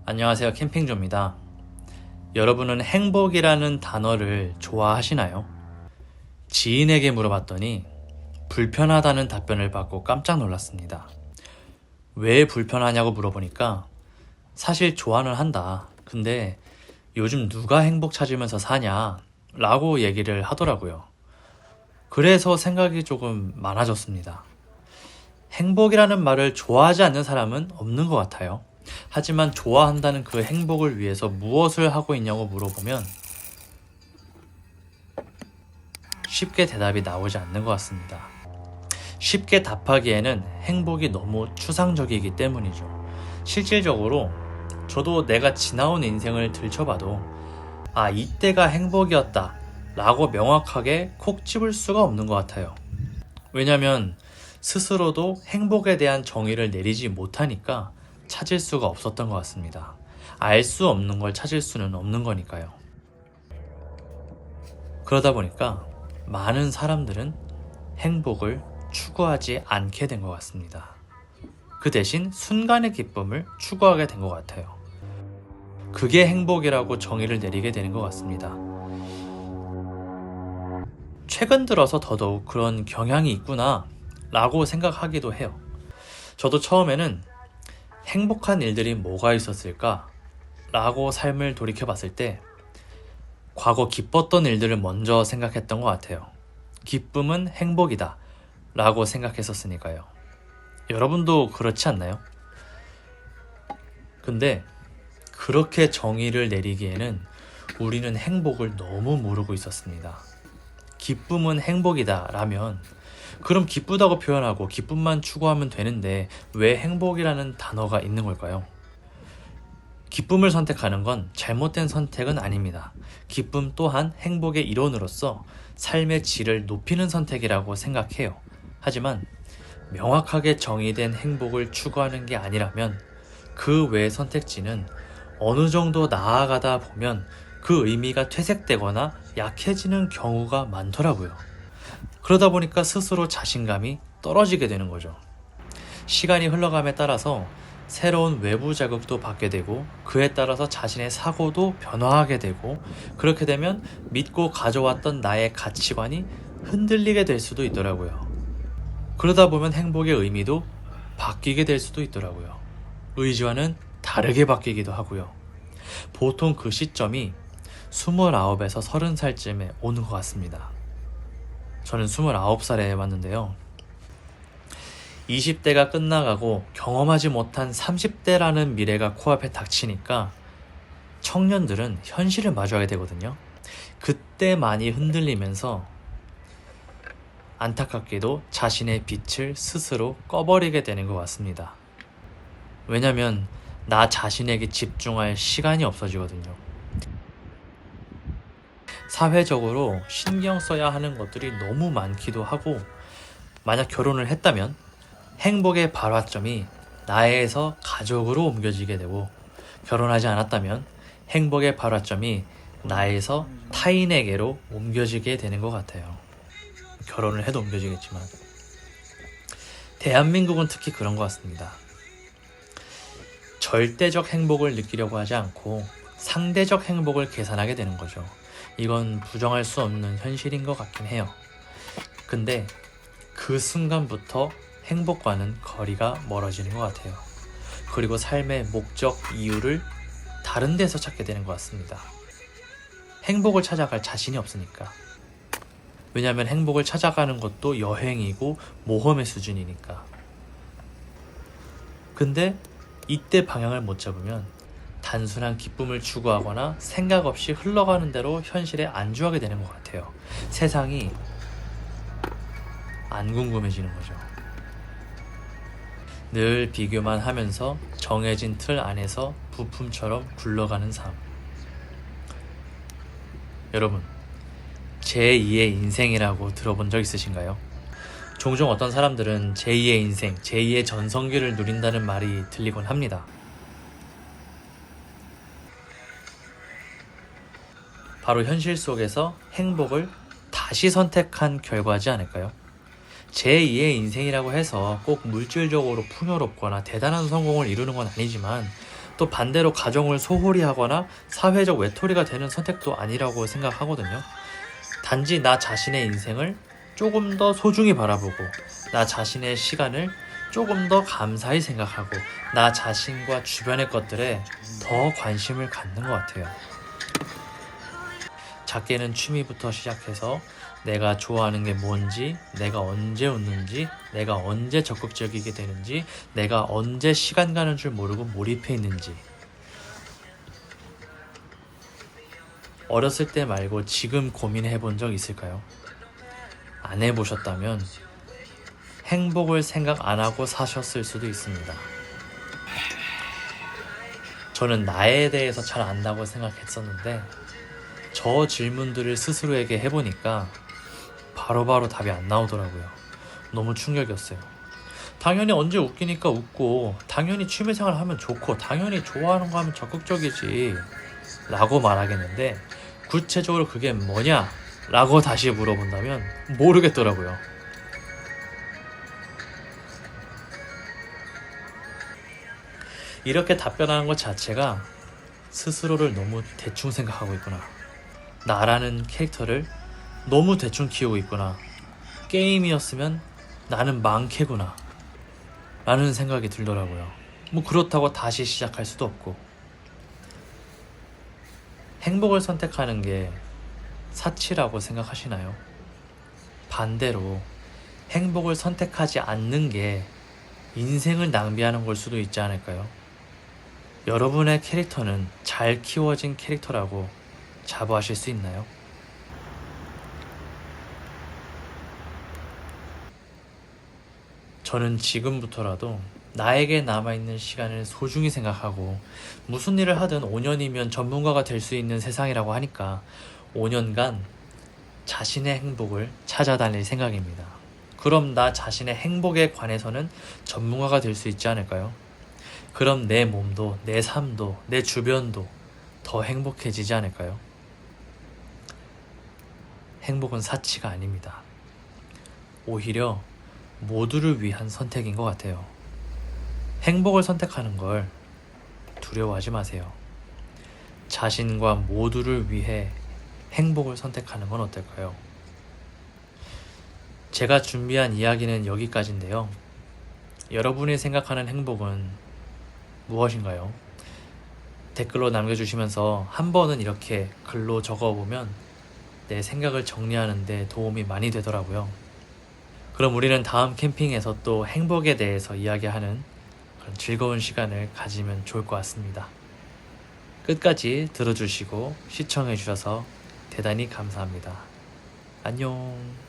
안녕하세요. 캠핑조입니다. 여러분은 행복이라는 단어를 좋아하시나요? 지인에게 물어봤더니 불편하다는 답변을 받고 깜짝 놀랐습니다. 왜 불편하냐고 물어보니까 사실 좋아는 한다. 근데 요즘 누가 행복 찾으면서 사냐? 라고 얘기를 하더라고요. 그래서 생각이 조금 많아졌습니다. 행복이라는 말을 좋아하지 않는 사람은 없는 것 같아요. 하지만 좋아한다는 그 행복을 위해서 무엇을 하고 있냐고 물어보면 쉽게 대답이 나오지 않는 것 같습니다. 쉽게 답하기에는 행복이 너무 추상적이기 때문이죠. 실질적으로 저도 내가 지나온 인생을 들춰봐도 이때가 행복이었다 라고 명확하게 콕 집을 수가 없는 것 같아요. 왜냐면 스스로도 행복에 대한 정의를 내리지 못하니까 찾을 수가 없었던 것 같습니다. 알 수 없는 걸 찾을 수는 없는 거니까요. 그러다 보니까 많은 사람들은 행복을 추구하지 않게 된 것 같습니다. 그 대신 순간의 기쁨을 추구하게 된 것 같아요. 그게 행복이라고 정의를 내리게 되는 것 같습니다. 최근 들어서 더더욱 그런 경향이 있구나 라고 생각하기도 해요. 저도 처음에는 행복한 일들이 뭐가 있었을까? 라고 삶을 돌이켜봤을 때 과거 기뻤던 일들을 먼저 생각했던 것 같아요. 기쁨은 행복이다 라고 생각했었으니까요. 여러분도 그렇지 않나요? 근데 그렇게 정의를 내리기에는 우리는 행복을 너무 모르고 있었습니다. 기쁨은 행복이다 라면 그럼 기쁘다고 표현하고 기쁨만 추구하면 되는데 왜 행복이라는 단어가 있는 걸까요? 기쁨을 선택하는 건 잘못된 선택은 아닙니다. 기쁨 또한 행복의 일원으로서 삶의 질을 높이는 선택이라고 생각해요. 하지만 명확하게 정의된 행복을 추구하는 게 아니라면 그 외의 선택지는 어느 정도 나아가다 보면 그 의미가 퇴색되거나 약해지는 경우가 많더라고요. 그러다 보니까 스스로 자신감이 떨어지게 되는 거죠. 시간이 흘러감에 따라서 새로운 외부 자극도 받게 되고 그에 따라서 자신의 사고도 변화하게 되고 그렇게 되면 믿고 가져왔던 나의 가치관이 흔들리게 될 수도 있더라고요. 그러다 보면 행복의 의미도 바뀌게 될 수도 있더라고요. 의지와는 다르게 바뀌기도 하고요. 보통 그 시점이 29에서 30살쯤에 오는 것 같습니다. 저는 29살에 왔는데요. 20대가 끝나가고 경험하지 못한 30대라는 미래가 코앞에 닥치니까 청년들은 현실을 마주하게 되거든요. 그때 많이 흔들리면서 안타깝게도 자신의 빛을 스스로 꺼버리게 되는 것 같습니다. 왜냐면 나 자신에게 집중할 시간이 없어지거든요. 사회적으로 신경 써야 하는 것들이 너무 많기도 하고 만약 결혼을 했다면 행복의 발화점이 나에서 가족으로 옮겨지게 되고 결혼하지 않았다면 행복의 발화점이 나에서 타인에게로 옮겨지게 되는 것 같아요. 결혼을 해도 옮겨지겠지만 대한민국은 특히 그런 것 같습니다. 절대적 행복을 느끼려고 하지 않고 상대적 행복을 계산하게 되는 거죠. 이건 부정할 수 없는 현실인 것 같긴 해요. 근데 그 순간부터 행복과는 거리가 멀어지는 것 같아요. 그리고 삶의 목적, 이유를 다른 데서 찾게 되는 것 같습니다. 행복을 찾아갈 자신이 없으니까. 왜냐하면 행복을 찾아가는 것도 여행이고 모험의 수준이니까. 근데 이때 방향을 못 잡으면 단순한 기쁨을 추구하거나 생각 없이 흘러가는 대로 현실에 안주하게 되는 것 같아요. 세상이 안 궁금해지는 거죠. 늘 비교만 하면서 정해진 틀 안에서 부품처럼 굴러가는 삶. 여러분, 제2의 인생이라고 들어본 적 있으신가요? 종종 어떤 사람들은 제2의 인생, 제2의 전성기를 누린다는 말이 들리곤 합니다. 바로 현실 속에서 행복을 다시 선택한 결과지 않을까요? 제2의 인생이라고 해서 꼭 물질적으로 풍요롭거나 대단한 성공을 이루는 건 아니지만 또 반대로 가정을 소홀히 하거나 사회적 외톨이가 되는 선택도 아니라고 생각하거든요. 단지 나 자신의 인생을 조금 더 소중히 바라보고 나 자신의 시간을 조금 더 감사히 생각하고 나 자신과 주변의 것들에 더 관심을 갖는 것 같아요. 작게는 취미부터 시작해서 내가 좋아하는 게 뭔지, 내가 언제 웃는지, 내가 언제 적극적이게 되는지, 내가 언제 시간 가는 줄 모르고 몰입해 있는지. 어렸을 때 말고 지금 고민해 본 적 있을까요? 안 해보셨다면 행복을 생각 안 하고 사셨을 수도 있습니다. 저는 나에 대해서 잘 안다고 생각했었는데 저 질문들을 스스로에게 해보니까 바로바로 답이 안 나오더라고요. 너무 충격이었어요. 당연히 언제 웃기니까 웃고 당연히 취미생활 하면 좋고 당연히 좋아하는 거 하면 적극적이지 라고 말하겠는데 구체적으로 그게 뭐냐? 라고 다시 물어본다면 모르겠더라고요. 이렇게 답변하는 것 자체가 스스로를 너무 대충 생각하고 있구나. 나라는 캐릭터를 너무 대충 키우고 있구나. 게임이었으면 나는 망캐구나. 라는 생각이 들더라고요. 뭐 그렇다고 다시 시작할 수도 없고. 행복을 선택하는 게 사치라고 생각하시나요? 반대로 행복을 선택하지 않는 게 인생을 낭비하는 걸 수도 있지 않을까요? 여러분의 캐릭터는 잘 키워진 캐릭터라고 자부하실 수 있나요? 저는 지금부터라도 나에게 남아있는 시간을 소중히 생각하고 무슨 일을 하든 5년이면 전문가가 될 수 있는 세상이라고 하니까 5년간 자신의 행복을 찾아다닐 생각입니다. 그럼 나 자신의 행복에 관해서는 전문가가 될 수 있지 않을까요? 그럼 내 몸도, 내 삶도, 내 주변도 더 행복해지지 않을까요? 행복은 사치가 아닙니다. 오히려 모두를 위한 선택인 것 같아요. 행복을 선택하는 걸 두려워하지 마세요. 자신과 모두를 위해 행복을 선택하는 건 어떨까요? 제가 준비한 이야기는 여기까지인데요. 여러분이 생각하는 행복은 무엇인가요? 댓글로 남겨주시면서 한 번은 이렇게 글로 적어보면 내 생각을 정리하는 데 도움이 많이 되더라고요. 그럼 우리는 다음 캠핑에서 또 행복에 대해서 이야기하는 그런 즐거운 시간을 가지면 좋을 것 같습니다. 끝까지 들어주시고 시청해주셔서 대단히 감사합니다. 안녕.